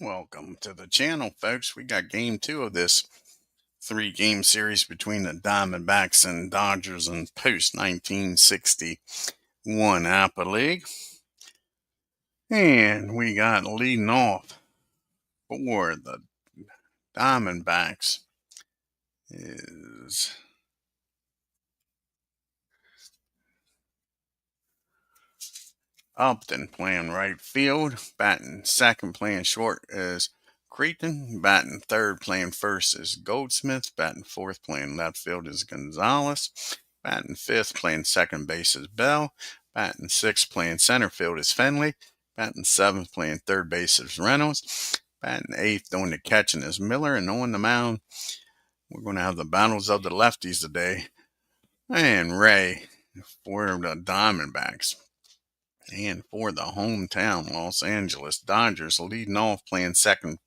Welcome to the channel, folks. We got game 2 of this 3-game series between the Diamondbacks and Dodgers in post 1961 Apba League. And we got leading off for the Diamondbacks is Upton playing right field. Batting second playing short is Creighton. Batting third playing first is Goldsmith. Batting fourth playing left field is Gonzalez. Batting fifth playing second base is Bell. Batting sixth playing center field is Finley. Batting seventh playing third base is Reynolds. Batting eighth doing the catching is Miller. And on the mound, we're going to have the battles of the lefties today. And Ray for the Diamondbacks. And for the hometown Los Angeles Dodgers, leading off playing second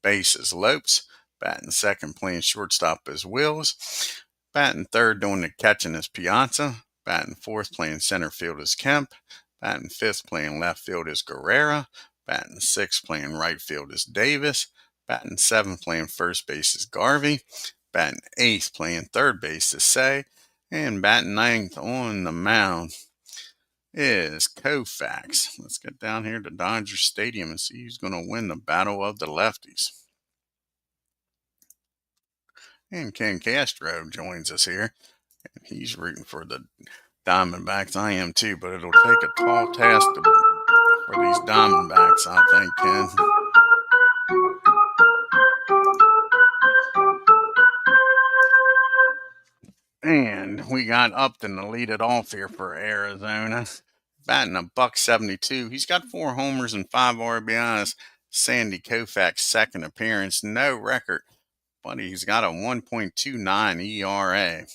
base is Lopes. Batting second playing shortstop is Wills. Batting third doing the catching is Piazza. Batting fourth playing center field is Kemp. Batting fifth playing left field is Guerrera. Batting sixth playing right field is Davis. Batting seventh playing first base is Garvey. Batting eighth playing third base is Say. And batting ninth on the mound is KOUFAX. Let's get down here to Dodger Stadium and see who's going to win the battle of the lefties. And Ken Castro joins us here. And he's rooting for the Diamondbacks. I am too, but it'll take a tall task for these Diamondbacks, I think, Ken. And we got Upton to lead it off here for Arizona. Batting a .172. He's got 4 homers and 5 RBIs. Sandy Koufax second appearance. No record, but he's got a 1.29 ERA. Let's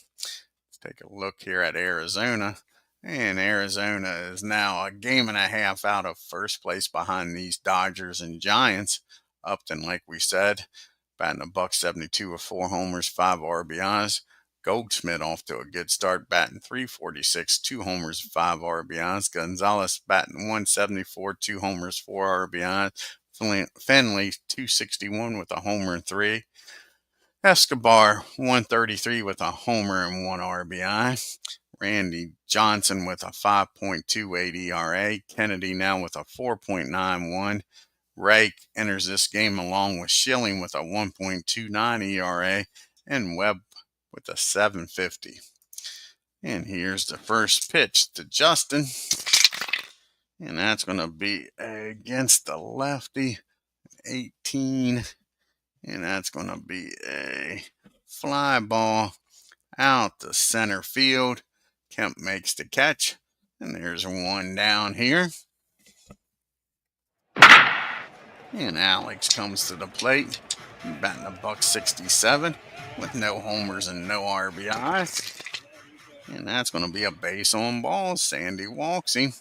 take a look here at Arizona. And Arizona is now a game and a half out of first place behind these Dodgers and Giants. Upton, like we said, batting a .172 with 4 homers, 5 RBIs. Goldsmith off to a good start, batting .346, 2 homers, 5 RBIs. Gonzalez batting .174, 2 homers, 4 RBIs. Finley .261 with a homer and 3. Escobar .133 with a homer and 1 RBI. Randy Johnson with a 5.28 ERA. Kennedy now with a 4.91. Ray enters this game along with Schilling with a 1.29 ERA. And Webb with a 7.50. And here's the first pitch to Justin. And that's going to be against the lefty, 18. And that's going to be a fly ball out to center field. Kemp makes the catch. And there's one down here. And Alex comes to the plate, batting a .167 with no homers and no RBI. And that's going to be a base on ball. Sandy walks him.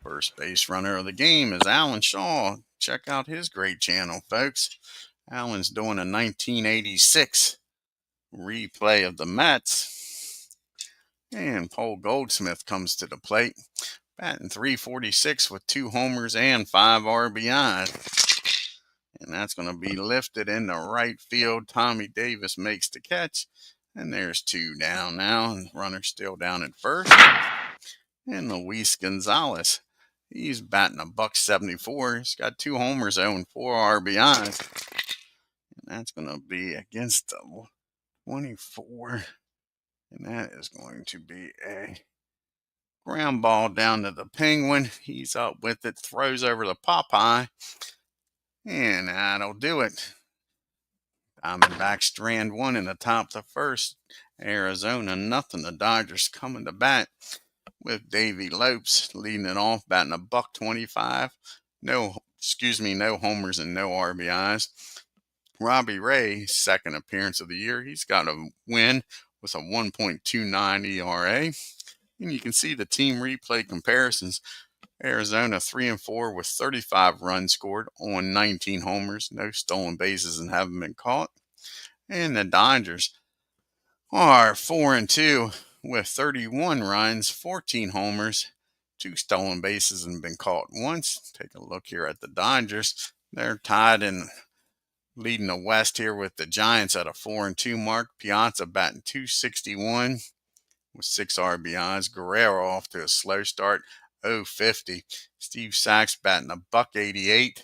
First base runner of the game is Alan Shaw. Check out his great channel, folks. Alan's doing a 1986 replay of the Mets. And Paul Goldsmith comes to the plate, batting .346 with 2 homers and 5 RBIs. And that's going to be lifted into right field. Tommy Davis makes the catch. And there's 2 down now. And runner still down at first. And Luis Gonzalez, he's batting a .174. He's got 2 homers and 4 RBIs. And that's going to be against the 24. And that is going to be a ground ball down to the Penguin. He's up with it, throws over the Popeye. And that'll do it. Diamondbacks strand 1 in the top of the first. Arizona nothing. The Dodgers coming to bat with Davey Lopes leading it off, batting a .125. No homers and no RBIs. Robbie Ray, second appearance of the year. He's got a win with a 1.29 ERA. And you can see the team replay comparisons. Arizona 3-4 with 35 runs scored on 19 homers, no stolen bases and haven't been caught. And the Dodgers are 4-2 with 31 runs, 14 homers, 2 stolen bases and been caught once. Take a look here at the Dodgers. They're tied in leading the West here with the Giants at a 4-2 mark. Piazza batting .261 with 6 RBIs. Guerrero off to a slow start, 0.50. Steve Sachs batting a .188.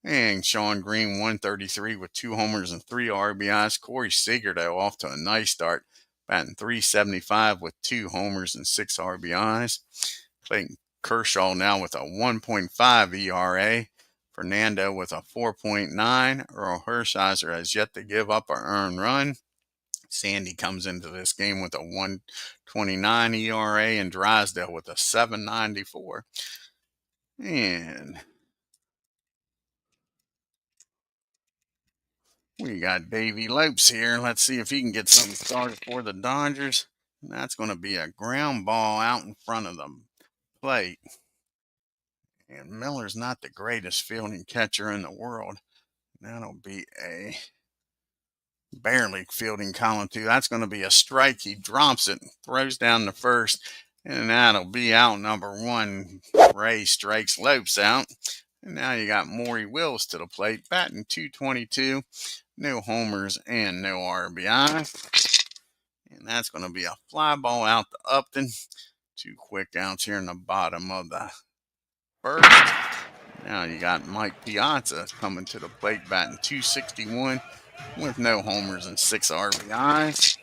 And Sean Green, 133 with 2 homers and 3 RBIs. Corey Seager, though, off to a nice start, batting .375 with 2 homers and 6 RBIs. Clayton Kershaw now with a 1.5 ERA. Fernando with a 4.9. Earl Hershiser has yet to give up an earned run. Sandy comes into this game with a 1.29 ERA, and Drysdale with a 7.94. And we got Davey Lopes here. Let's see if he can get something started for the Dodgers. And that's going to be a ground ball out in front of the plate. And Miller's not the greatest fielding catcher in the world. That'll be a barely fielding column two. That's going to be a strike. He drops it, throws down the first, and that'll be out number 1. Ray strikes Lopes out. And now you got Maury Wills to the plate, batting .222. No homers and no RBI. And that's going to be a fly ball out to Upton. 2 quick outs here in the bottom of the first. Now you got Mike Piazza coming to the plate, batting .261 with no homers and 6 RBIs.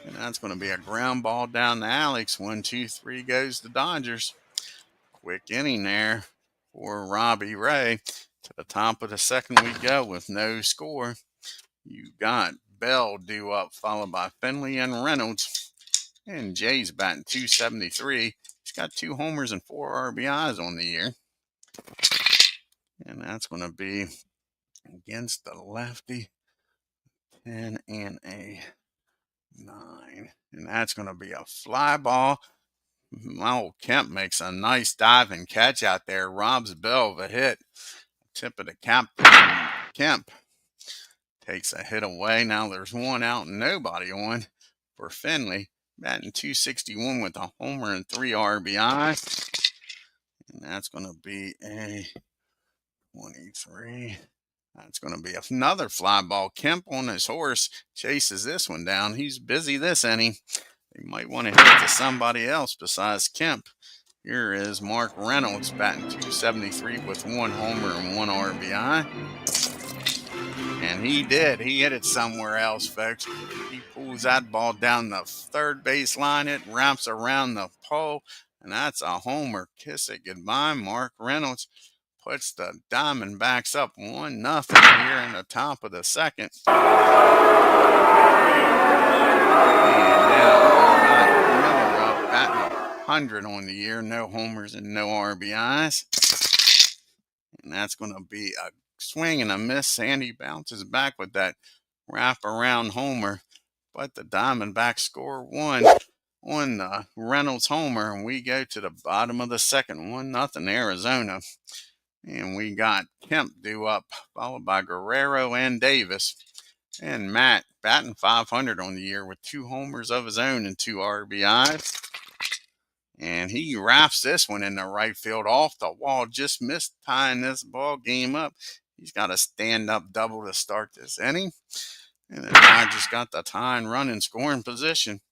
And that's going to be a ground ball down to Alex. 1, 2, 3 goes the Dodgers. Quick inning there for Robbie Ray. To the top of the second we go with no score. You got Bell due up, followed by Finley and Reynolds. And Jay's batting .273. He's got 2 homers and 4 RBIs on the year. And that's going to be against the lefty. 10 and a 9. And that's going to be a fly ball. Old Kemp makes a nice diving catch out there. Robs Bell of a hit. Tip of the cap. Kemp takes a hit away. Now there's 1 out and nobody on for Finley. Batting .261 with a homer and 3 RBI. And that's going to be a 23. That's going to be another fly ball. Kemp on his horse chases this one down. He's busy this inning. He might want to hit it to somebody else besides Kemp. Here is Mark Reynolds batting .273 with 1 homer and 1 RBI. And he did. He hit it somewhere else, folks. He pulls that ball down the third base line. It wraps around the pole, and that's a homer. Kiss it goodbye. Mark Reynolds puts the Diamondbacks up 1-0 here in the top of the second. And now Miller up batting 100 on the year. No homers and no RBIs. And that's going to be a swing and a miss. Sandy bounces back with that wraparound homer. But the Diamondbacks score 1 on the Reynolds homer. And we go to the bottom of the second. 1-0 Arizona. And we got Kemp due up, followed by Guerrero and Davis. And Matt batting .500 on the year with 2 homers of his own and 2 RBIs. And he wraps this one in the right field off the wall. Just missed tying this ball game up. He's got a stand-up double to start this inning. And the Dodgers got the tying run in scoring position.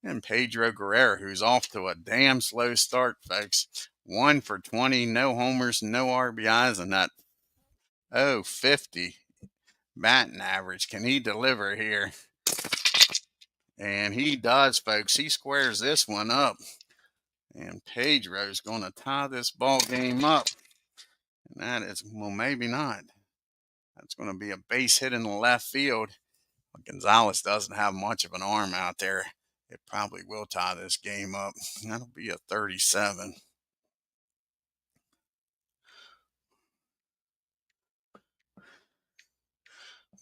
And Pedro Guerrero, who's off to a damn slow start, folks. 1 for 20, no homers, no RBIs, and that 0.50 batting average. Can he deliver here? And he does, folks. He squares this one up. And Pedro's going to tie this ball game up. And that is, well, maybe not. That's going to be a base hit in the left field. Gonzalez doesn't have much of an arm out there. It probably will tie this game up. That'll be a 37.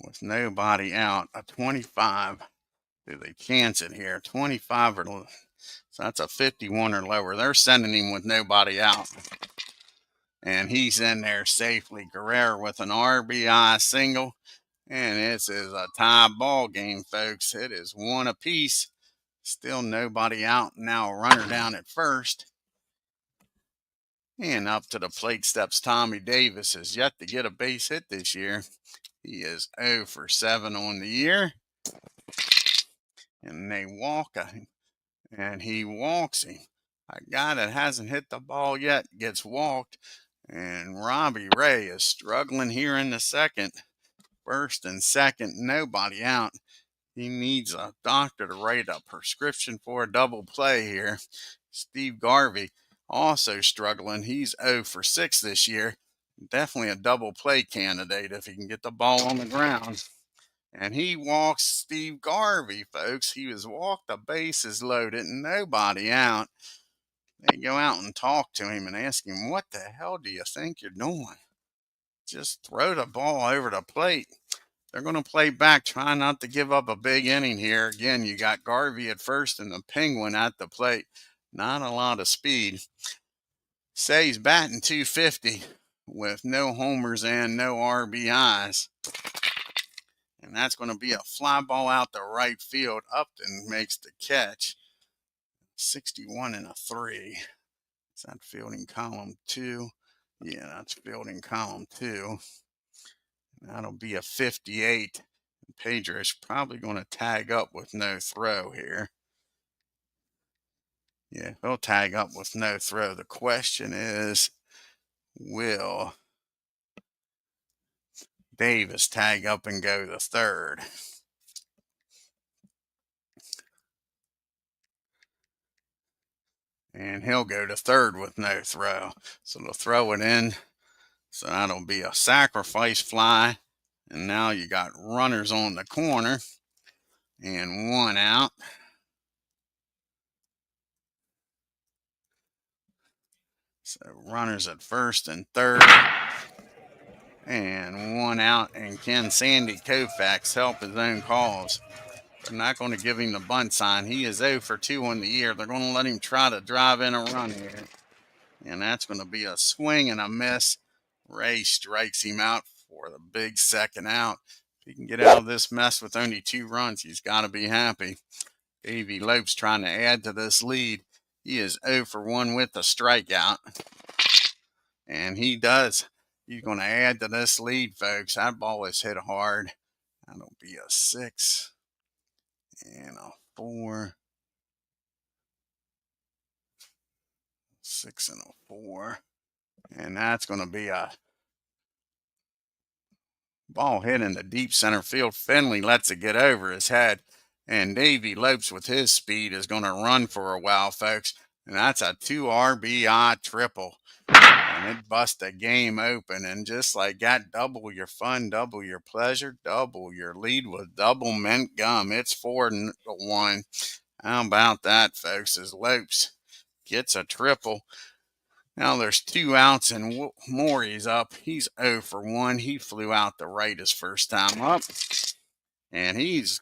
With nobody out, a 25. Do they chance it here? 25 or so that's a 51 or lower. They're sending him with nobody out. And he's in there safely. Guerrero with an RBI single. And this is a tie ball game, folks. It is 1 apiece. Still nobody out. Now a runner down at first. And up to the plate steps Tommy Davis. Has yet to get a base hit this year. He is 0 for 7 on the year. And they walk him. And he walks him. A guy that hasn't hit the ball yet gets walked. And Robbie Ray is struggling here in the second. First and second, nobody out. He needs a doctor to write a prescription for a double play here. Steve Garvey also struggling. He's 0 for 6 this year. Definitely a double play candidate if he can get the ball on the ground. And he walks Steve Garvey, folks. He was walked, the bases loaded, and nobody out. They go out and talk to him and ask him, what the hell do you think you're doing? Just throw the ball over the plate. They're going to play back, trying not to give up a big inning here. Again, you got Garvey at first and the Penguin at the plate. Not a lot of speed. Say he's batting .250 with no homers and no RBIs. And that's going to be a fly ball out the right field. Upton makes the catch. 61 and a 3. Is that fielding column 2? Yeah, that's fielding column 2. That'll be a 58. Pedro's probably going to tag up with no throw here. Yeah, he'll tag up with no throw. The question is, will Davis tag up and go to third? And he'll go to third with no throw. So they'll throw it in. So that'll be a sacrifice fly. And now you got runners on the corner. And 1 out. So runners at first and third. And 1 out. And can Sandy KOUFAX help his own cause? They're not going to give him the bunt sign. He is 0 for 2 on the year. They're going to let him try to drive in a run here. And that's going to be a swing and a miss. Ray strikes him out for the big second out. If he can get out of this mess with only 2 runs, he's got to be happy. Davey Lopes trying to add to this lead. He is 0 for 1 with the strikeout. And he does. He's going to add to this lead, folks. That ball is hit hard. That'll be a 6 and a 4. 6 and a 4. And that's going to be a ball hit in the deep center field. Finley lets it get over his head. And Davey Lopes with his speed is going to run for a while, folks. And that's a 2 RBI triple. And it busts the game open. And just like that, double your fun, double your pleasure, double your lead with double mint gum. It's 4-1. How about that, folks, as Lopes gets a triple. Now there's 2 outs and Morey's up. He's 0 for 1. He flew out to right his first time up. And he's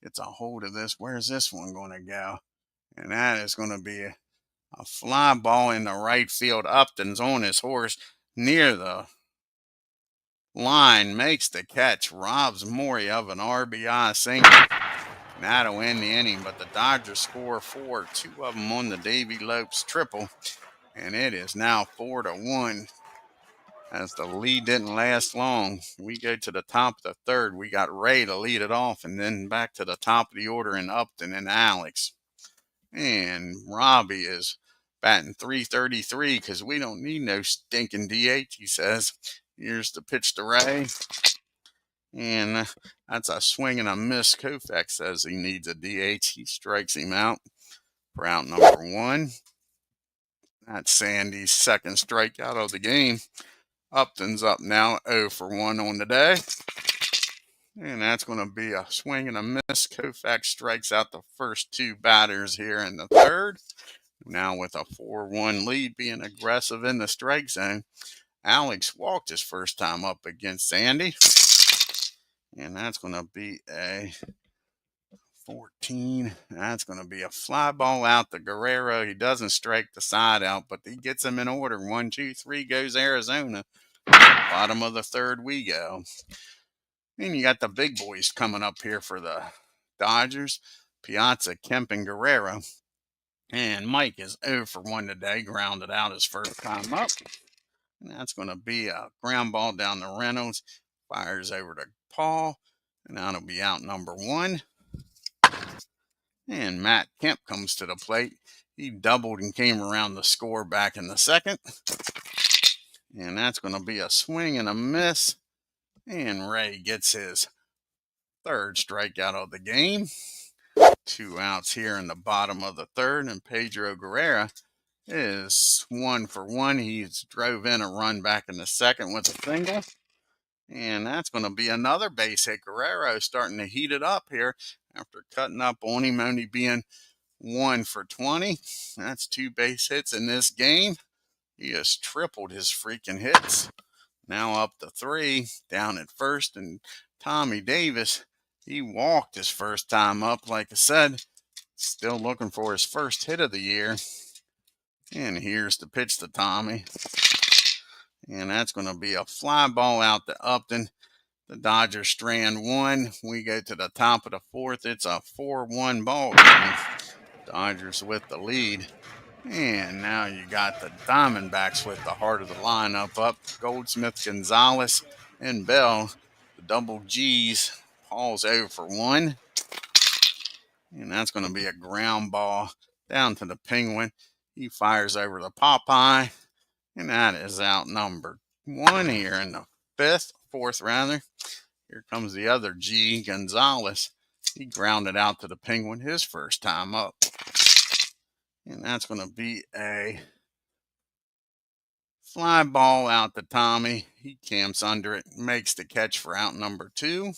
gets a hold of this. Where's this one going to go? And that is going to be a fly ball in the right field. Upton's on his horse near the line. Makes the catch. Robs Morey of an RBI single. That'll end the inning. But the Dodgers score 4. 2 of them on the Davey Lopes triple. And it is now 4-1 as the lead didn't last long. We go to the top of the third. We got Ray to lead it off, and then back to the top of the order in Upton and Alex. And Robbie is batting .333 because we don't need no stinking DH, he says. Here's the pitch to Ray. And that's a swing and a miss. KOUFAX says he needs a DH. He strikes him out for out number 1. That's Sandy's second strikeout of the game. Upton's up now, 0 for 1 on the day. And that's going to be a swing and a miss. KOUFAX strikes out the first 2 batters here in the third. Now with a 4-1 lead, being aggressive in the strike zone. Alex walked his first time up against Sandy. And that's going to be a 14. That's going to be a fly ball out to Guerrero. He doesn't strike the side out, but he gets him in order. 1, 2, 3 goes Arizona. Bottom of the third we go. And you got the big boys coming up here for the Dodgers. Piazza, Kemp, and Guerrero. And Mike is 0 for 1 today, grounded out his first time up. And that's going to be a ground ball down to Reynolds. Fires over to Paul. And that'll be out number 1. And Matt Kemp comes to the plate. He doubled and came around the score back in the second. And that's going to be a swing and a miss. And Ray gets his third strikeout of the game. 2 outs here in the bottom of the third. And Pedro Guerrera is 1 for 1. He's drove in a run back in the second with a single. And that's going to be another base hit. Guerrero starting to heat it up here after cutting up on him, only being 1 for 20. That's 2 base hits in this game. He has tripled his freaking hits. Now up to 3 down at first. And Tommy Davis, he walked his first time up. Like I said, still looking for his first hit of the year. And here's the pitch to Tommy. And that's going to be a fly ball out to Upton. The Dodgers strand 1. We go to the top of the 4th. It's a 4-1 ball game. Dodgers with the lead. And now you got the Diamondbacks with the heart of the lineup up. Goldsmith, Gonzalez, and Bell. The double G's. Paul's 0 for 1. And that's going to be a ground ball down to the Penguin. He fires over the Popeye. And that is out number 1 here in the 4th rather. Here comes the other G, Gonzalez. He grounded out to the Penguin his first time up. And that's going to be a fly ball out to Tommy. He camps under it, makes the catch for out number 2.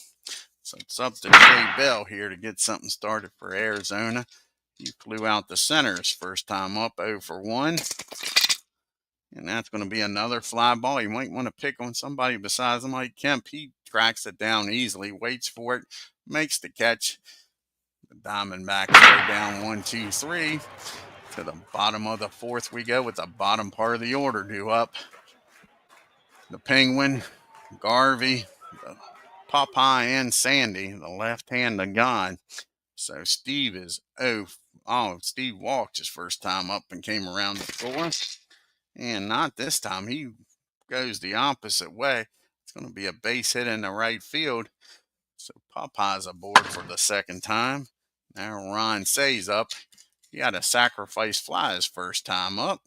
So it's up to Jay Bell here to get something started for Arizona. He flew out to center his first time up, 0 for 1. And that's going to be another fly ball. You might want to pick on somebody besides Mike Kemp. He tracks it down easily, waits for it, makes the catch. The Diamondbacks go down 1, 2, 3. To the bottom of the 4th we go with the bottom part of the order due up. The Penguin, Garvey, the Popeye, and Sandy, the left hand of God. So Steve is Steve walked his first time up and came around the 4th. And not this time. He goes the opposite way. It's going to be a base hit in the right field. So Popeye's aboard for the second time. Now Ron Say's up. He had a sacrifice fly his first time up.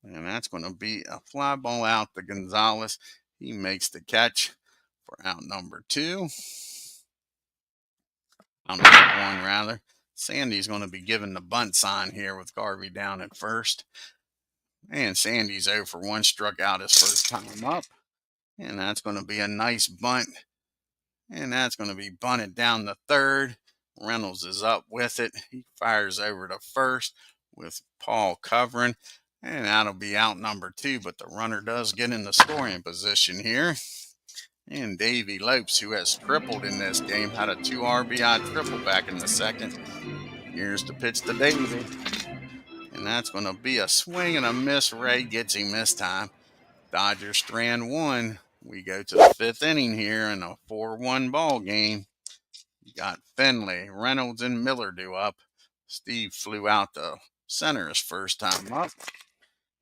And that's going to be a fly ball out to Gonzalez. He makes the catch for out number 2. Out number 1, rather. Sandy's going to be given the bunt sign here with Garvey down at first. And Sandy's 0 for 1, struck out his first time up. And that's going to be a nice bunt. And that's going to be bunted down the 3rd. Reynolds is up with it. He fires over to first with Paul covering. And that'll be out number 2. But the runner does get in the scoring position here. And Davey Lopes, who has tripled in this game, had a 2 RBI triple back in the second. Here's the pitch to Davey. And that's going to be a swing and a miss. Ray gets him this time. Dodgers strand 1. We go to the 5th inning here in a 4-1 ball game. You got Finley, Reynolds, and Miller due up. Steve flew out to center his first time up.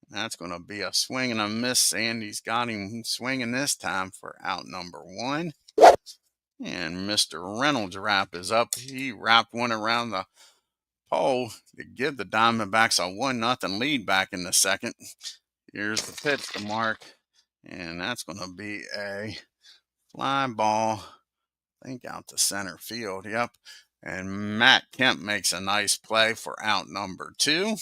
That's going to be a swing and a miss. Sandy's got him swinging this time for out number 1. And Mr. Reynolds' wrap is up. He wrapped one around the pole to give the Diamondbacks a 1-0 lead back in the second. Here's the pitch to Mark. And that's going to be a fly ball, I think out to center field. Yep. And Matt Kemp makes a nice play for out number 2.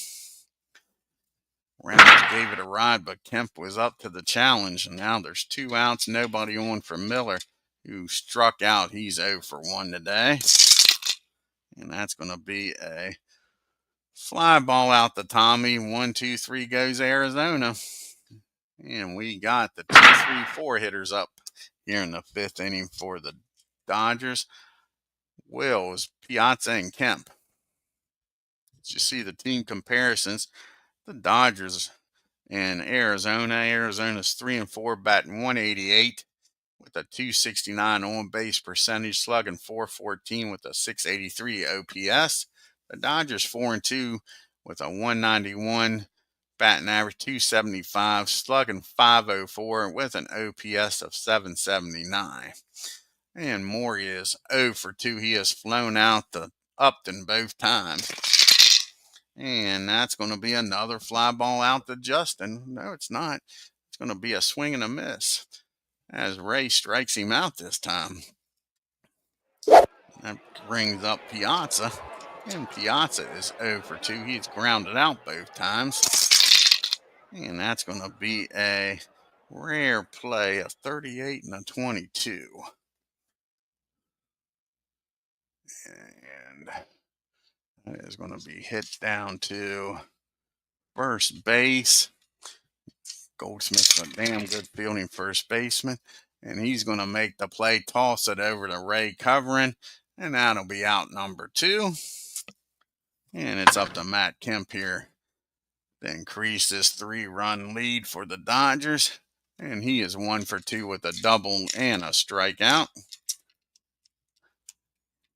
Reynolds gave it a ride, but Kemp was up to the challenge. And now there's 2 outs, nobody on for Miller, who struck out. He's 0 for 1 today. And that's going to be a fly ball out to Tommy. 1, 2, 3 goes Arizona. And we got the 2, 3, 4 hitters up here in the 5th inning for the Dodgers. Wills, Piazza, and Kemp. As you see the team comparisons, the Dodgers and Arizona. Arizona's 3 and 4, batting 188 with a 269 on base percentage, slugging 414 with a 683 OPS. The Dodgers 4-2 with a 191 batting average, 275, slugging 504 with an OPS of 779. And Maury is 0 for 2. He has flown out to Upton both times. And that's going to be another fly ball out to Justin. No, it's not. It's going to be a swing and a miss as Ray strikes him out this time. That brings up Piazza. And Piazza is 0 for 2. He's grounded out both times. And that's going to be a rare play, a 38 and a 22. And that is going to be hit down to first base. Goldsmith's a damn good fielding first baseman. And he's going to make the play, toss it over to Ray covering. And that'll be out number 2. And it's up to Matt Kemp here to increase this 3-run lead for the Dodgers. And he is 1 for 2 with a double and a strikeout.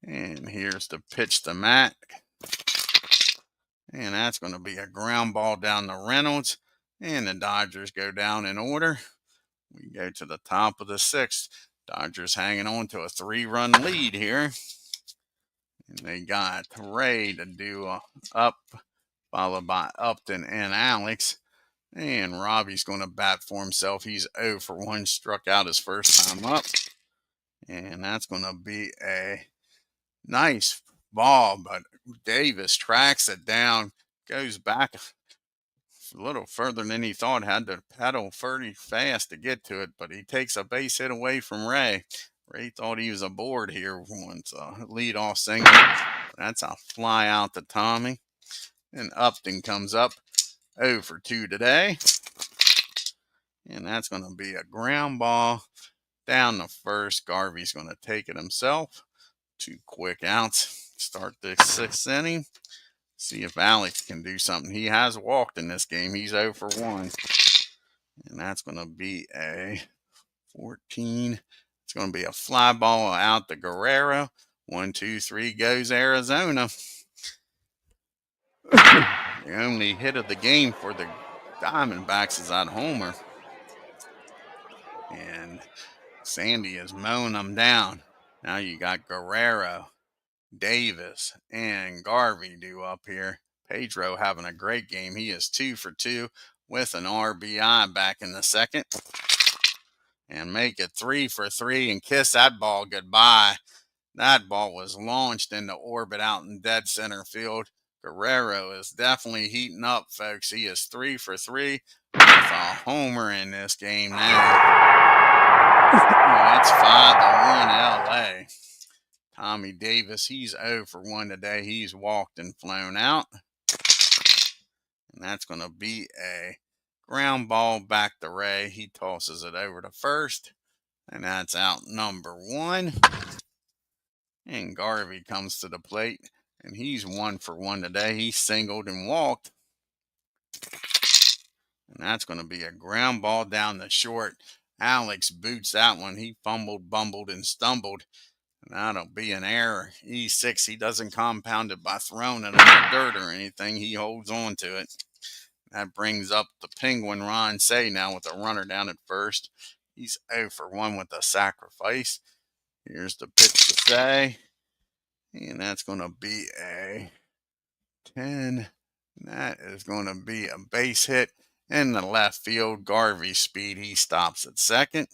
And here's the pitch to Matt. And that's going to be a ground ball down to Reynolds. And the Dodgers go down in order. We go to the top of the 6th. Dodgers hanging on to a 3-run lead here. And they got Ray to do up, followed by Upton and Alex. And Robbie's going to bat for himself. He's 0 for 1, struck out his first time up. And that's going to be a nice ball, but Davis tracks it down, goes back a little further than he thought, had to pedal pretty fast to get to it, but he takes a base hit away from Ray. Ray thought he was aboard here once lead-off single. That's a fly out to Tommy. And Upton comes up 0 for 2 today. And that's going to be a ground ball down the first. Garvey's going to take it himself. 2 quick outs. Start the 6th inning. See if Alex can do something. He has walked in this game. He's 0 for 1. And that's going to be a 14. It's going to be a fly ball out to Guerrero. 1, 2, 3 goes Arizona. The only hit of the game for the Diamondbacks is that homer. And Sandy is mowing them down. Now you got Guerrero, Davis, and Garvey due up here. Pedro having a great game. He is 2 for 2 with an RBI back in the 2nd. And make it 3 for 3 and kiss that ball goodbye. That ball was launched into orbit out in dead center field. Guerrero is definitely heating up, folks. He is 3 for 3 with a homer in this game now. It's 5-1 LA. Tommy Davis, he's 0 for 1 today. He's walked and flown out. And that's going to be a ground ball back to Ray. He tosses it over to first. And that's out number 1. And Garvey comes to the plate. And he's 1 for 1 today. He singled and walked. And that's going to be a ground ball down the short. Alex boots that one. He fumbled, bumbled, and stumbled. And that'll be an error. E6, he doesn't compound it by throwing it in the dirt or anything. He holds on to it. That brings up the Penguin Ron Say now with a runner down at first. He's 0 for 1 with a sacrifice. Here's the pitch to Say. And that's going to be a 10. And that is going to be a base hit in the left field. Garvey's speed, he stops at second.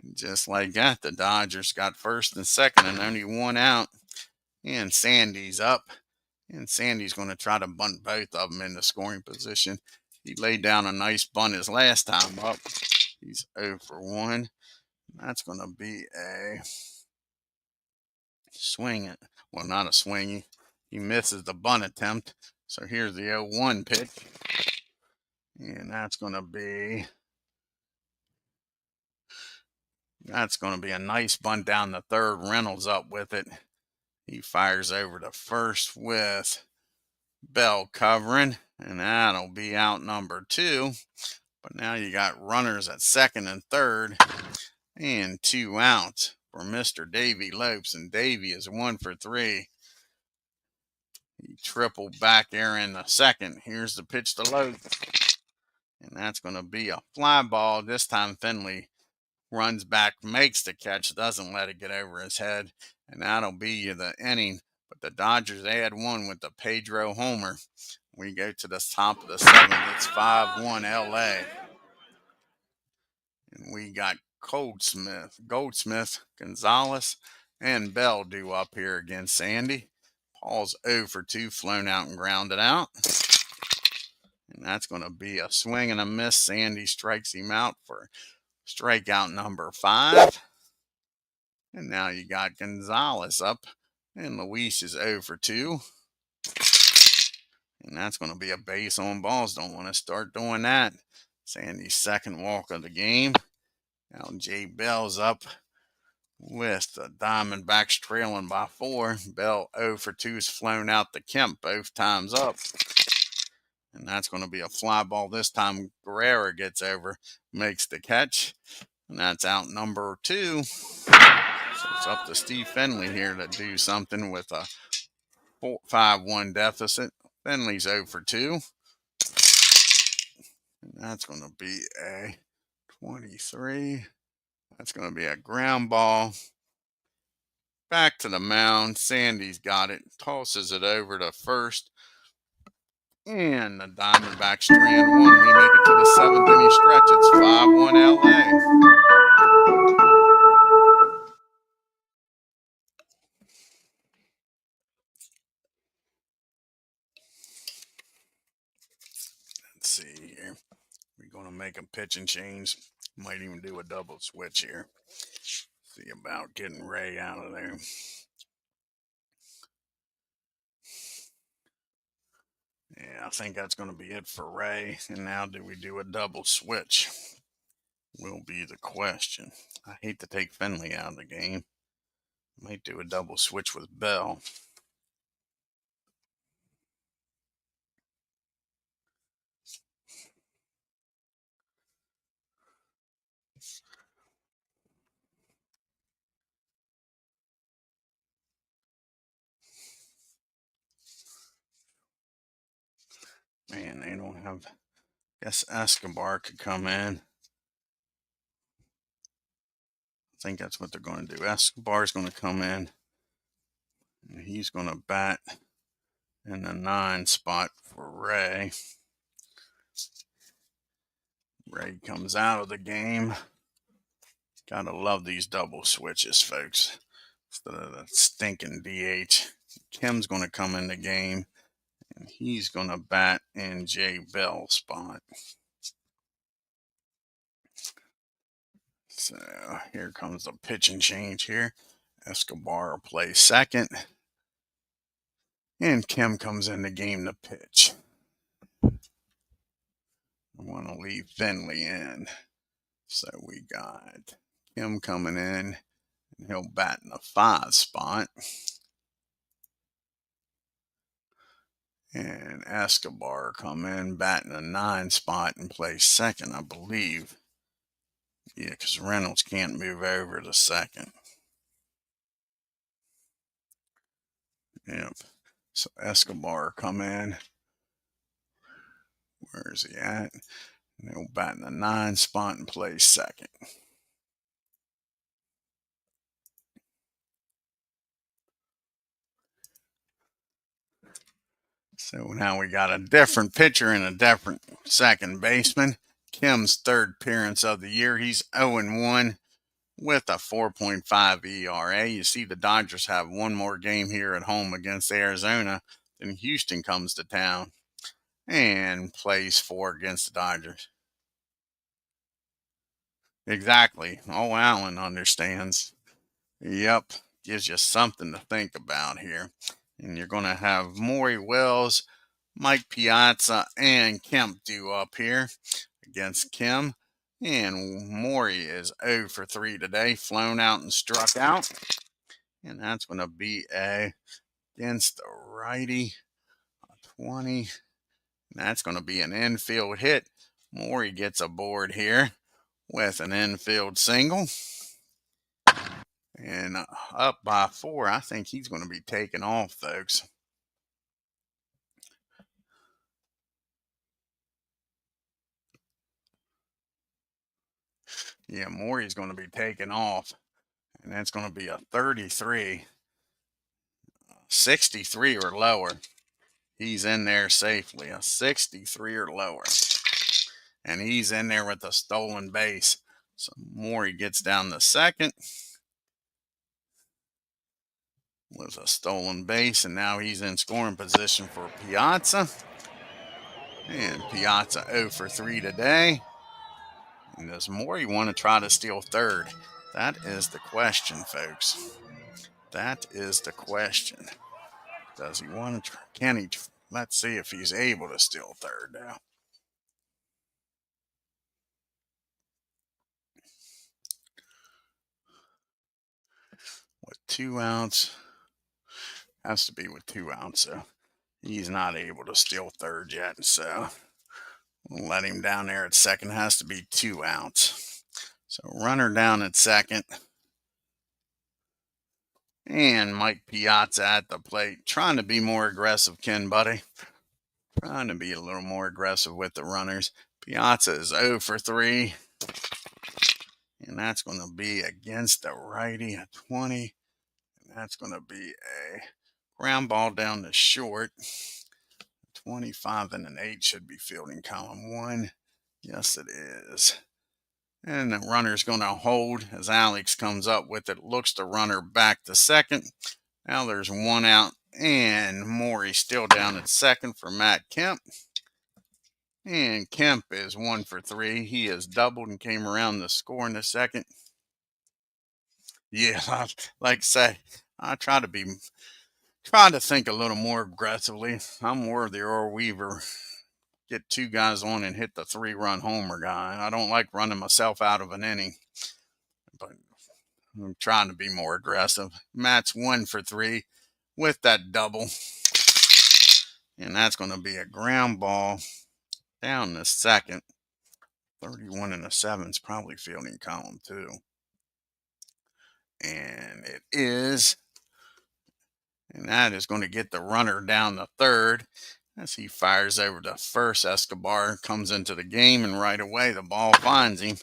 And just like that, the Dodgers got first and second and only 1 out. And Sandy's up. And Sandy's going to try to bunt both of them into scoring position. He laid down a nice bunt his last time up. He's 0 for 1. That's going to be a swing. Well, not a swing. He misses the bunt attempt. So here's the 0-1 pitch. And that's going to be a nice bunt down the third. Reynolds up with it. He fires over to first with Bell covering. And that'll be out number 2. But now you got runners at second and third. And 2 outs for Mr. Davey Lopes. And Davey is 1 for 3. He tripled back there in the second. Here's the pitch to Logan. And that's going to be a fly ball. This time Finley runs back, makes the catch, doesn't let it get over his head. And that'll be the inning. But the Dodgers, they had one with the Pedro homer. We go to the top of the seventh. It's 5-1 LA. And we got Goldsmith, Gonzalez, and Bell due up here against Sandy. Paul's 0 for 2, flown out and grounded out. And that's going to be a swing and a miss. Sandy strikes him out for strikeout number 5. And now you got Gonzalez up. And Luis is 0 for 2. And that's going to be a base on balls. Don't want to start doing that. Sandy's second walk of the game. Now Jay Bell's up with the Diamondbacks trailing by 4. Bell 0 for 2 is flown out to Kemp both times up. And that's going to be a fly ball. This time Guerrera gets over, makes the catch. And that's out number 2. So it's up to Steve Finley here to do something with a 5-1 deficit. Finley's 0 for 2. And that's going to be a 23. That's going to be a ground ball. Back to the mound. Sandy's got it. Tosses it over to first. And the Diamondbacks strand 1. We make it to the 7th inning stretch. It's 5-1 LA. Let's see here. We're going to make a pitching change. Might even do a double switch here. See about getting Ray out of there. Yeah, I think that's going to be it for Ray. And now do we do a double switch? Will be the question. I hate to take Finley out of the game. Might do a double switch with Bell. Man, they don't have. Guess Escobar could come in. I think that's what they're going to do. Escobar's going to come in. And he's going to bat in the 9 spot for Ray. Ray comes out of the game. Gotta love these double switches, folks. Instead of the stinking DH. Kim's going to come in the game. And he's going to bat in Jay Bell's spot. So here comes the pitching change here. Escobar will play second. And Kim comes in the game to pitch. I want to leave Finley in. So we got Kim coming in. And he'll bat in the 5 spot. And Escobar come in, bat in the 9 spot and play second, I believe. Yeah, because Reynolds can't move over to second. Yep. So Escobar come in. Where is he at? And he'll bat in the 9 spot and play second. So now we got a different pitcher and a different second baseman. Kim's 3rd appearance of the year. He's 0-1 with a 4.5 ERA. You see the Dodgers have one more game here at home against Arizona. Then Houston comes to town and plays 4 against the Dodgers. Exactly. Oh, Allen understands. Yep. Gives you something to think about here. And you're going to have Maury Wells, Mike Piazza, and Kemp due up here against Kim. And Maury is 0 for 3 today, flown out and struck out. And that's going to be against the righty, a 20. And that's going to be an infield hit. Maury gets aboard here with an infield single. And up by 4, I think he's going to be taken off, folks. Yeah, Maury's going to be taken off, and that's going to be a 33, 63 or lower. He's in there safely, a 63 or lower. And he's in there with a stolen base. So Maury gets down to second with a stolen base, and now he's in scoring position for Piazza. And Piazza 0 for 3 today. And does Maury want to try to steal third? That is the question, folks. That is the question. Does he want to? Can he? Let's see if he's able to steal third now. With 2 outs, has to be with 2 outs. So he's not able to steal third yet. So we'll let him down there at second. Has to be 2 outs. So runner down at second. And Mike Piazza at the plate, trying to be more aggressive, Ken Buddy. Trying to be a little more aggressive with the runners. Piazza is 0 for 3. And that's going to be against the righty at 20. And that's going to be a ground ball down to short. 25 and an 8 should be fielding column 1. Yes, it is. And the runner's going to hold as Alex comes up with it. Looks the runner back to second. Now there's 1 out. And Maury still down at second for Matt Kemp. And Kemp is 1 for 3. He has doubled and came around to score in the second. Yeah, like I say, I try to think a little more aggressively. I'm more of the Earl Weaver. Get 2 guys on and hit the 3-run homer guy. I don't like running myself out of an inning, but I'm trying to be more aggressive. Matt's 1 for 3 with that double. And that's going to be a ground ball down the second. 31 and a 7 is probably fielding column 2. And it is. And that is going to get the runner down the third. As he fires over to first, Escobar comes into the game, and right away the ball finds him.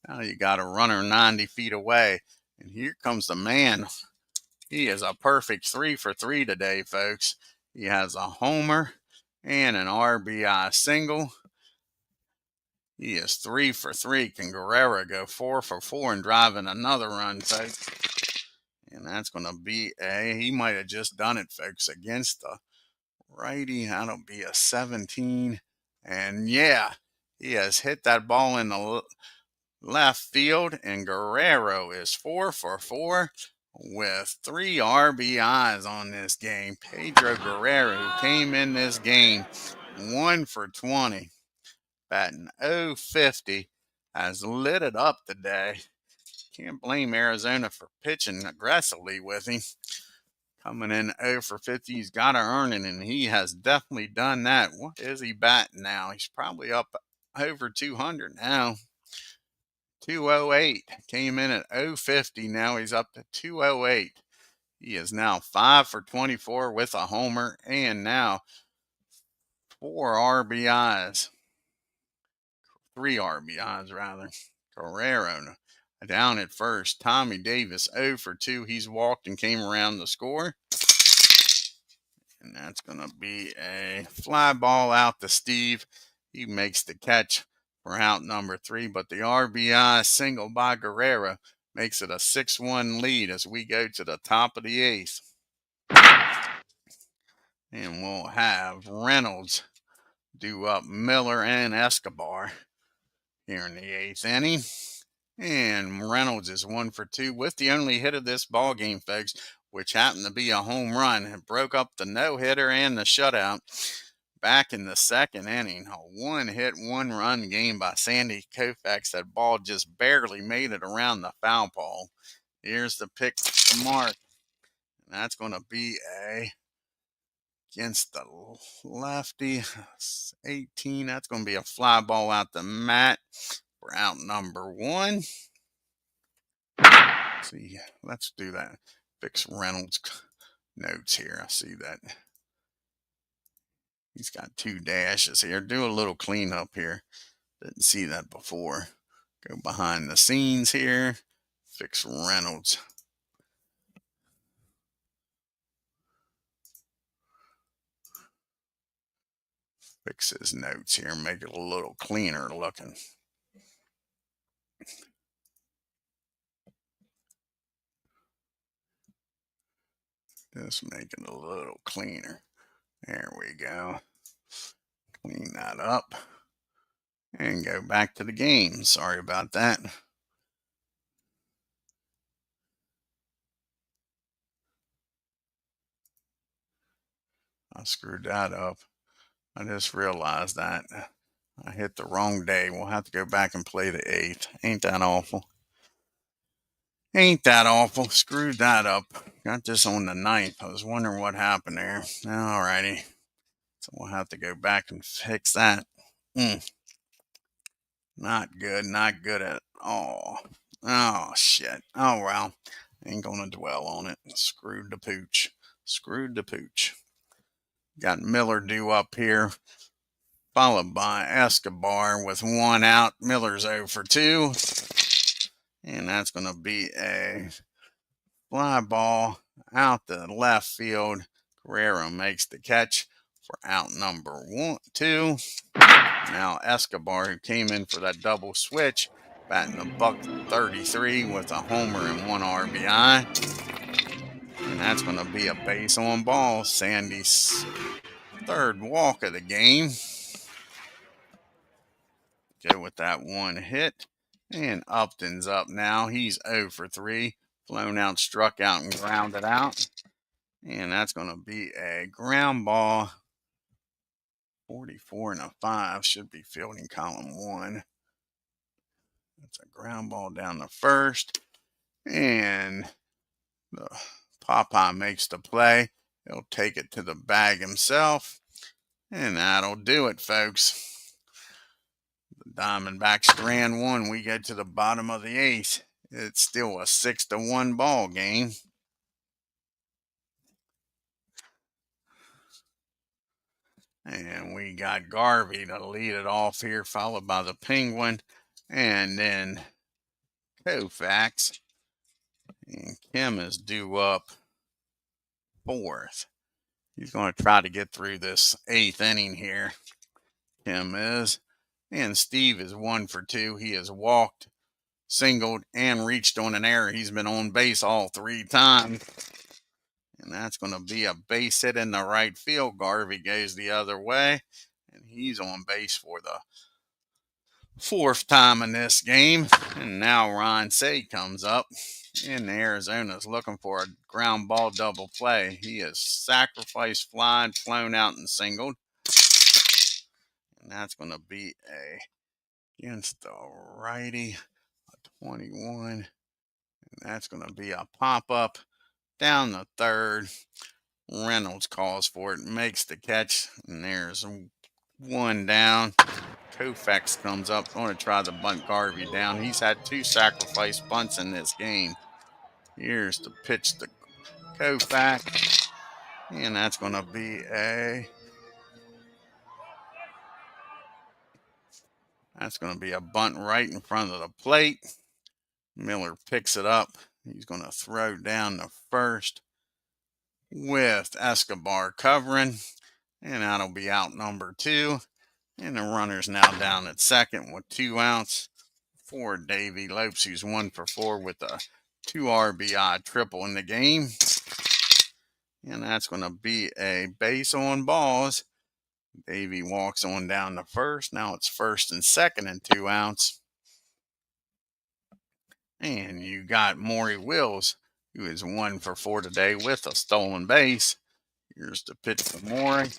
Now you got a runner 90 feet away. And here comes the man. He is a perfect 3 for 3 today, folks. He has a homer and an RBI single. He is 3 for 3. Can Guerrero go 4 for 4 and drive in another run, folks? And that's going to be he might have just done it, folks, against the righty. That'll be a 17. And yeah, he has hit that ball in the left field. And Guerrero is 4 for 4 with 3 RBIs on this game. Pedro Guerrero, who came in this game 1 for 20, batting .050, has lit it up today. Can't blame Arizona for pitching aggressively with him. Coming in 0 for 50, he's got to earn it, and he has definitely done that. What is he batting now? He's probably up over 200 now. 208. Came in at .050. Now he's up to 208. He is now 5 for 24 with a homer, and now 4 RBIs. 3 RBIs, rather. Guerrero down at first. Tommy Davis 0 for 2. He's walked and came around to score. And that's going to be a fly ball out to Steve. He makes the catch for out number 3. But the RBI single by Guerrero makes it a 6-1 lead as we go to the top of the 8th. And we'll have Reynolds do up Miller and Escobar here in the 8th inning. And Reynolds is 1 for 2 with the only hit of this ball game, folks, which happened to be a home run. It broke up the no-hitter and the shutout back in the 2nd inning. A 1-hit, 1-run game by Sandy KOUFAX. That ball just barely made it around the foul pole. Here's the pick to Mark. And that's going to be against the lefty. 18. That's going to be a fly ball out to Matt for out number 1. See, let's do that. Fix Reynolds' notes here. I see that he's got 2 dashes here. Do a little cleanup here. Didn't see that before. Go behind the scenes here. Fix Reynolds. Fix his notes here. Make it a little cleaner looking. Just make it a little cleaner. There we go. Clean that up. And go back to the game. Sorry about that. I screwed that up. I just realized that. I hit the wrong day. We'll have to go back and play the 8th. Ain't that awful? Ain't that awful? Screwed that up. Got this on the 9th. I was wondering what happened there. Alrighty. So we'll have to go back and fix that. Not good. Not good at all. Oh, shit. Oh, well. Ain't gonna dwell on it. Screwed the pooch. Screwed the pooch. Got Miller due up here, followed by Escobar with 1 out. Miller's 0 for 2. And that's going to be a fly ball out the left field. Guerrero makes the catch for out number 2. Now Escobar, who came in for that double switch, batting $133 with a homer and 1 RBI. And that's going to be a base on ball. Sandy's 3rd walk of the game. Go with that 1 hit. And Upton's up now. He's 0 for 3. Flown out, struck out, and grounded out. And that's going to be a ground ball. 44 and a 5 should be fielding column 1. That's a ground ball down the first. And the Popeye makes the play. He'll take it to the bag himself. And that'll do it, folks. The Diamondbacks strand 1. We get to the bottom of the 8th. It's still a 6-1 ball game. And we got Garvey to lead it off here, followed by the Penguin. And then KOUFAX. And Kim is due up 4th. He's going to try to get through this 8th inning here. Kim is. And Steve is 1 for 2. He has walked, singled, and reached on an error. He's been on base all 3 times. And that's going to be a base hit in the right field. Garvey goes the other way. And he's on base for the 4th time in this game. And now Ron Say comes up. And Arizona's looking for a ground ball double play. He has sacrificed, flied, flown out, and singled. And that's going to be against the righty, a 21. And that's going to be a pop-up down the 3rd. Reynolds calls for it, makes the catch, and there's 1 down. KOUFAX comes up, going to try to bunt Garvey down. He's had 2 sacrifice bunts in this game. Here's the pitch to KOUFAX, and that's going to be a bunt right in front of the plate. Miller picks it up. He's going to throw down the first with Escobar covering, and that'll be out number 2. And the runner's now down at second with 2 outs for Davey Lopes, who's 1 for 4 with a 2 RBI triple in the game. And that's going to be a base on balls. Davey walks on down to first. Now it's first and second and 2 outs. And you got Maury Wills, who is 1 for 4 today with a stolen base. Here's the pitch to Maury.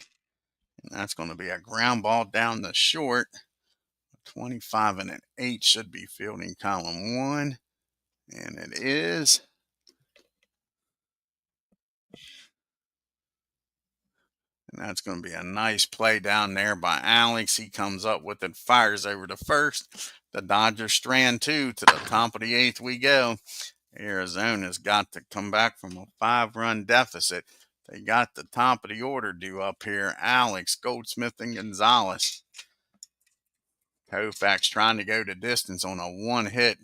And that's going to be a ground ball down the short. 25 and an 8 should be fielding column 1. And it is. And that's going to be a nice play down there by Alex. He comes up with it, fires over to first. The Dodgers strand 2 to the top of the 8th we go. Arizona's got to come back from a 5-run deficit. They got the top of the order due up here. Alex, Goldsmith, and Gonzalez. KOUFAX trying to go the distance on a one-hit,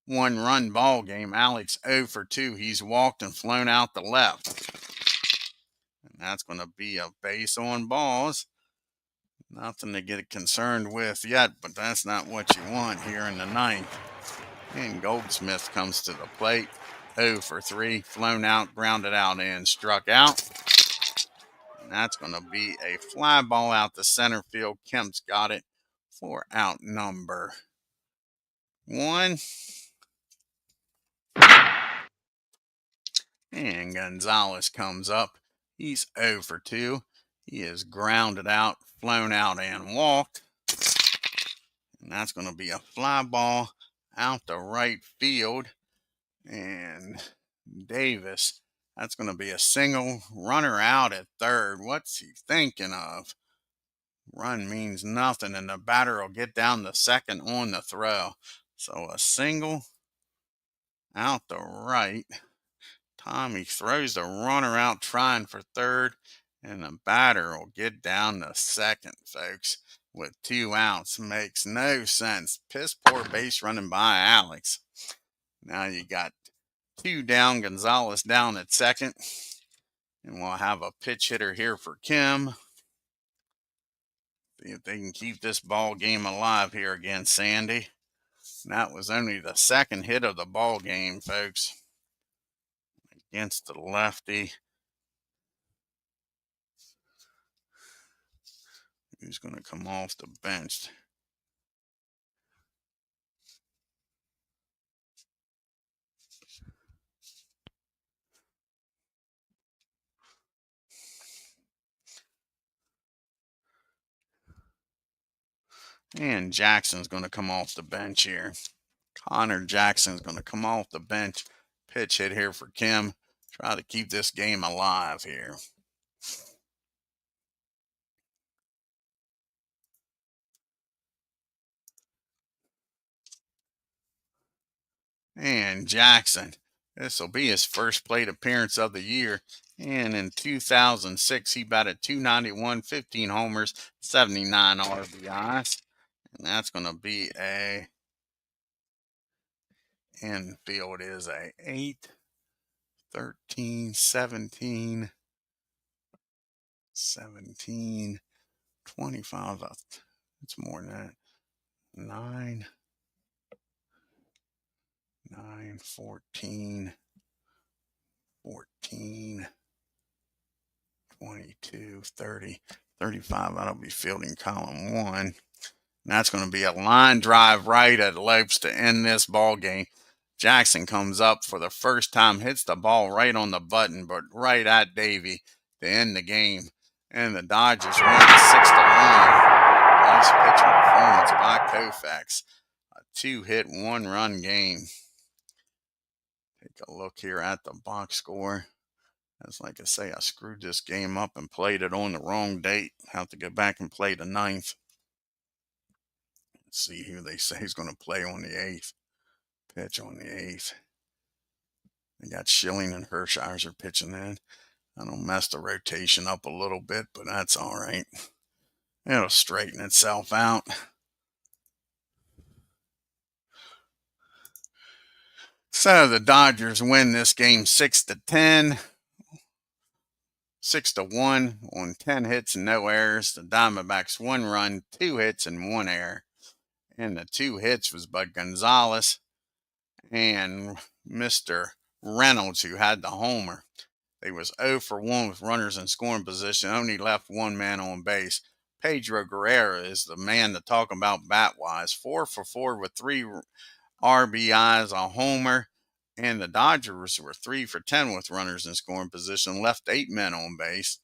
one-run ball game. Alex 0 for 2. He's walked and flown out the left. And that's going to be a base on balls. Nothing to get concerned with yet, but that's not what you want here in the ninth. And Goldsmith comes to the plate. 0 for 3. Flown out, grounded out, and struck out. And that's going to be a fly ball out to center field. Kemp's got it for out number 1. And Gonzalez comes up. He's 0 for 2. He is grounded out, flown out, and walked. And that's going to be a fly ball out to right field. And Davis, that's going to be a single. Runner out at third. What's he thinking of? Run means nothing, and the batter will get down to second on the throw. So a single out the right. Tommy throws the runner out trying for third, and the batter will get down to second, folks, with 2 outs. Makes no sense. Piss poor base running by Alex. Now you got 2 down, Gonzalez down at second, and we'll have a pitch hitter here for Kim. See if they can keep this ball game alive here against Sandy. And that was only the second hit of the ball game, folks, against the lefty. Who's going to come off the bench? And Jackson's going to come off the bench here. Connor Jackson's going to come off the bench. Pitch hit here for Kim. Try to keep this game alive here. And Jackson, this will be his first plate appearance of the year. And in 2006, he batted .291, 15 homers, 79 RBIs. And that's going to be a infield is a 8, 13, 17, 17, 25. It's more than that. 9, 9, 14, 14, 22, 30, 35. That'll be fielding column 1. And that's going to be a line drive right at Lopes to end this ball game. Jackson comes up for the first time, hits the ball right on the button, but right at Davey to end the game. And the Dodgers win 6-1. Nice pitching performance by KOUFAX. A 2-hit, 1-run game. Take a look here at the box score. As like I say, I screwed this game up and played it on the wrong date. Have to go back and play the 9th. Let's see who they say is going to play on the 8th. Pitch on the 8th. They got Schilling and Hershiser pitching in. That'll mess the rotation up a little bit, but that's all right. It'll straighten itself out. So the Dodgers win this game 6-10. 6-1 on 10 hits and no errors. The Diamondbacks 1 run, 2 hits and 1 error. And the 2 hits was by Gonzalez and Mr. Reynolds, who had the homer. They was 0 for 1 with runners in scoring position, only left 1 man on base. Pedro Guerrero is the man to talk about bat-wise. 4 for 4 with 3 RBIs, a homer. And the Dodgers were 3 for 10 with runners in scoring position, left 8 men on base.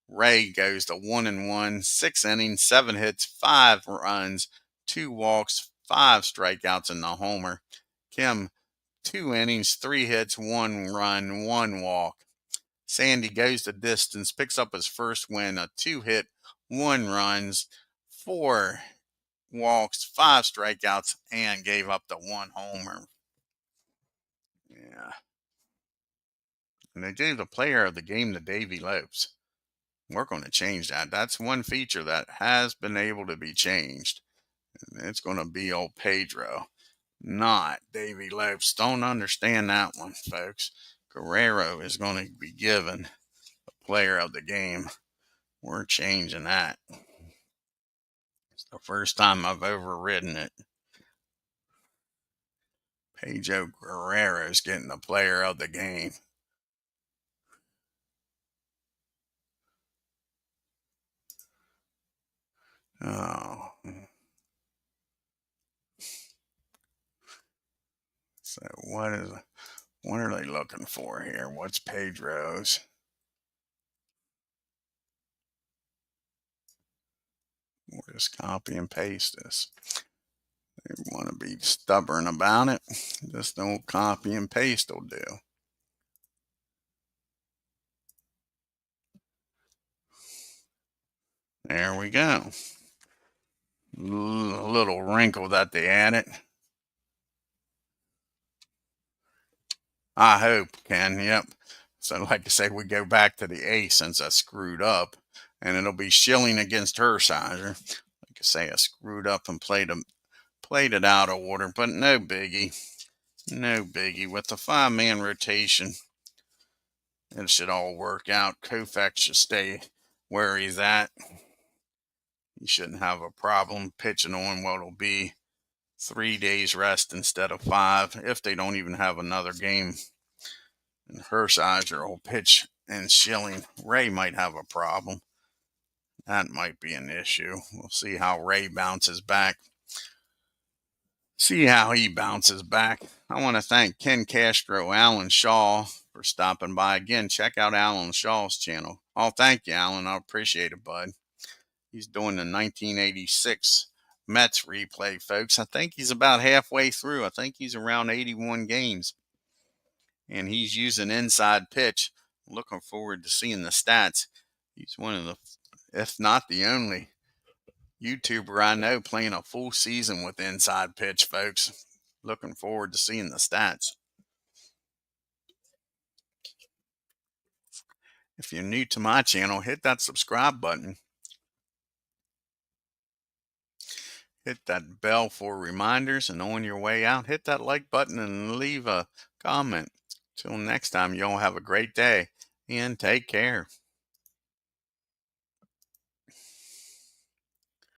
Ray goes to 1-1, 6 innings, 7 hits, 5 runs, 2 walks, 5 strikeouts, and the homer. Kim, 2 innings, 3 hits, 1 run, 1 walk. Sandy goes the distance, picks up his first win, a 2-hit, 1 runs, 4 walks, 5 strikeouts, and gave up the 1 homer. Yeah. And they gave the player of the game to Davey Lopes. We're going to change that. That's one feature that has been able to be changed. It's going to be old Pedro, not Davy Lopes. Don't understand that one, folks. Guerrero is going to be given the player of the game. We're changing that. It's the first time I've overridden it. Pedro Guerrero is getting the player of the game. Oh. So what are they looking for here? What's Pedro's? We'll just copy and paste this. They want to be stubborn about it. Just don't copy and paste will do. There we go. A little wrinkle that they added. I hope, Ken. Yep. So, like I say, we go back to the A since I screwed up, and it'll be Schilling against Hershiser. Like I say, I screwed up and played it out of order, but no biggie. No biggie. With the 5-man rotation, it should all work out. KOUFAX should stay where he's at. He shouldn't have a problem pitching on what will be 3 days rest instead of 5, if they don't even have another game. And Hershiser will pitch and Schilling. Ray might have a problem. That might be an issue. We'll see how Ray bounces back. See how he bounces back. I want to thank Ken Castro, Alan Shaw for stopping by. Again, check out Alan Shaw's channel. Oh, thank you, Alan. I appreciate it, bud. He's doing the 1986 Mets replay, folks. I think he's about halfway through. I think he's around 81 games. And he's using inside pitch. Looking forward to seeing the stats. He's one of the, if not the only, YouTuber I know playing a full season with inside pitch, folks. Looking forward to seeing the stats. If you're new to my channel, hit that subscribe button. Hit that bell for reminders, and on your way out, hit that like button and leave a comment. Till next time, y'all have a great day and take care.